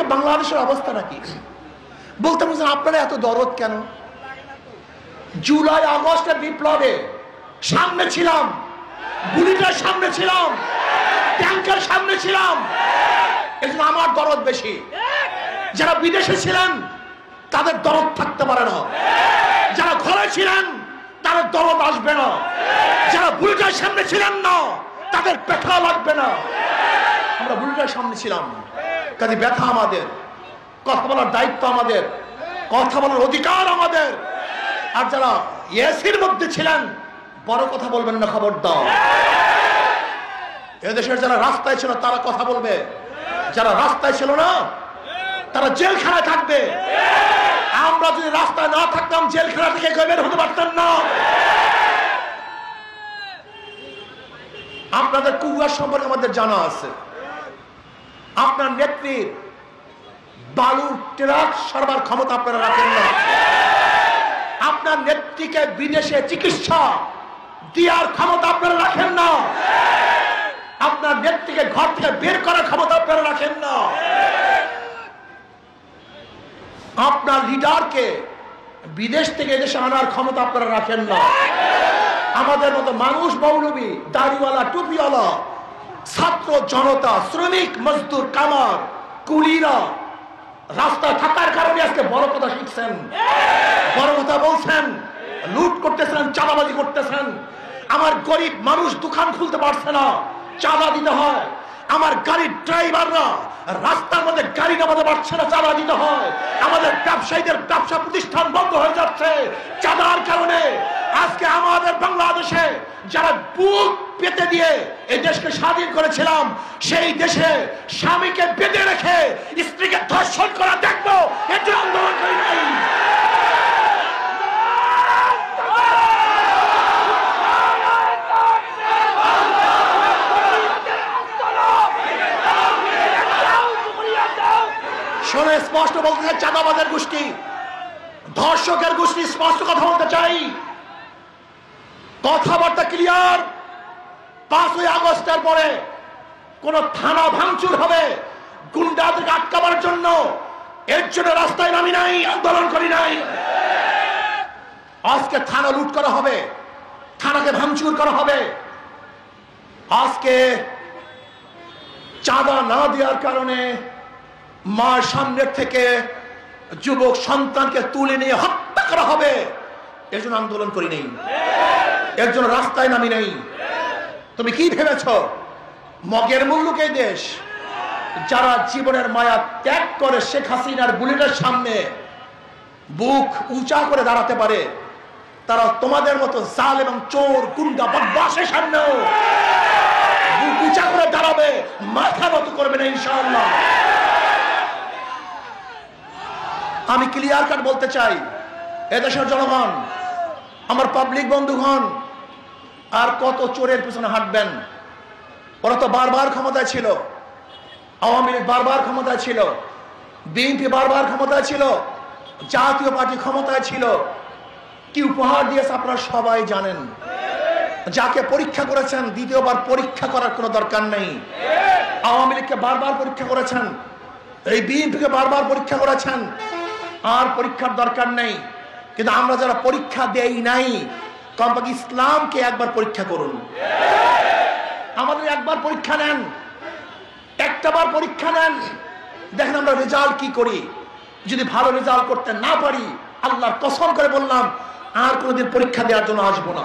আজকে বাংলাদেশের অবস্থাটা কি? বলতে বলছেন আপনারা এত দরদ কেন? জুলাই আগস্টের বিপ্লবে সামনে ছিলাম, গুলিটার সামনে ছিলাম, ট্যাঙ্কের সামনে ছিলাম, এজন্য আমার দরদ বেশি। যারা বিদেশে ছিলেন তাদের দরদ থাকতে পারে না, যারা ঘরে ছিলেন তাদের দরদ আসবে না, যারা বুলেটের সামনে ছিলেন না তাদের ব্যথা লাগবে না। আমরা বুলেটের সামনে ছিলাম, কাজে ব্যথা আমাদের, কথা বলার দায়িত্ব আমাদের, কথা বলার অধিকার আমাদের। আর যারা এসির মধ্যে ছিলেন বড় কথা বলবেন না, খবর দাও। এদেশের যারা রাস্তায় ছিল তারা কথা বলবে, যারা রাস্তায় ছিল না তারা জেলখানায় থাকবে। আমরা যদি রাস্তায় না থাকতাম জেলখানা থেকে বের হতে পারতাম না। আপনাদের কুয়ার সম্পর্কে আমাদের জানা আছে। আপনার নেত্রীর বালুর ট্রাক সরবার ক্ষমতা আপনারা রাখেন না। আপনার নেত্রীকে বিদেশে চিকিৎসা দেওয়ার ক্ষমতা আপনারা রাখেন না। আপনার নেত্রীকে ঘর থেকে বের করার ক্ষমতা আপনারা রাখেন না। আপনার লিডারকে বিদেশ থেকে এদেশে আনার ক্ষমতা আপনারা রাখেন না। আমাদের মতো মানুষ, মৌলবী, দাড়িওয়ালা, টুপিওয়ালা, ছাত্র জনতা, শ্রমিক, মজদুর, কামার, কুলিরা রাস্তায় থাকার কারণে আজকে বড় কথা শিখছেন, বড় কথা বলছেন, লুট করতেছেন, চাঁদাবাজি করতেছেন। আমার গরিব মানুষ দোকান খুলতে পারছে না, চাঁদা দিতে হয়। আমার গাড়ির ড্রাইভাররা রাস্তার মধ্যে গাড়ি নামাতে পারছে না, চাঁদা দিতে হয়। আমাদের ব্যবসায়ীদের ব্যবসা প্রতিষ্ঠান বন্ধ হয়ে যাচ্ছে চাঁদার কারণে। আজকে আমাদের বাংলাদেশে যারা বুক পেতে দিয়ে এই দেশকে স্বাধীন করেছিলাম, সেই দেশে স্বামীকে বেঁধে রেখে স্ত্রীকে ধর্ষণ করা দেখবো, এটি আন্দোলন করি নাই। শোনে, স্পষ্ট বলতে চাই, চাঁদাবাজের গোষ্ঠী, ধর্ষকের গোষ্ঠী, স্পষ্ট কথা বলতে চাই। কথাবার্তা ক্লিয়ার। 5ই আগস্টের পরে কোন থানা ভাঙচুর হবে গুন্ডাদেরকে আটকাবার জন্য, এর জন্য রাস্তায় নামি নাই, আন্দোলন করি নাই। আজকে থানা লুট করা হবে, থানাকে ভাঙচুর করা হবে। আজকে চাঁদা না দেওয়ার কারণে মার সামনের থেকে যুবক সন্তানকে তুলে নিয়ে হত্যা করা হবে, এর জন্য আন্দোলন করি নেই, এর জন্য রাস্তায় নামি নেই। তুমি কি ভেবেছ মগের মুল্লুক এই দেশ? যারা জীবনের মায়া ত্যাগ করে শেখ হাসিনার বুলেটের সামনে বুক উঁচা করে দাঁড়াতে পারে, তারা তোমাদের মতো জাল এবং চোর, গুন্ডা, বদমাশের সামনেও বুক উঁচা করে দাঁড়াবে, মাথা নত করবে না ইনশাআল্লাহ। আমি ক্লিয়ার কাট বলতে চাই, এদেশের জনগণ, আমার পাবলিক বন্ধুগণ, আর কত চোরের পিছনে হাঁটবেন? ওরা তো বারবার ক্ষমতায় ছিল, আওয়ামী লীগ বারবার ক্ষমতায় ছিল, বিএনপি বারবার ক্ষমতায় ছিল, জাতীয় পার্টি ক্ষমতায় ছিল। কি উপহার দিয়েছে আপনারা সবাই জানেন। যাকে পরীক্ষা করেছেন দ্বিতীয়বার পরীক্ষা করার কোনো দরকার নেই। আওয়ামী লীগকে বারবার পরীক্ষা করেছেন, এই বিএনপিকে বারবার পরীক্ষা করেছেন, আর পরীক্ষার দরকার নেই। কিন্তু আমরা যারা পরীক্ষা দেই নাই, কমপক্ষে ইসলামকে একবার পরীক্ষা করুন। আমাদের একবার পরীক্ষা নেন, একটাবার পরীক্ষা নেন, দেখেন আমরা রেজাল্ট কি করি। যদি ভালো রেজাল্ট করতে না পারি, আল্লাহর কসম করে বললাম আর কোনোদিন পরীক্ষা দেওয়ার জন্য আসবো না।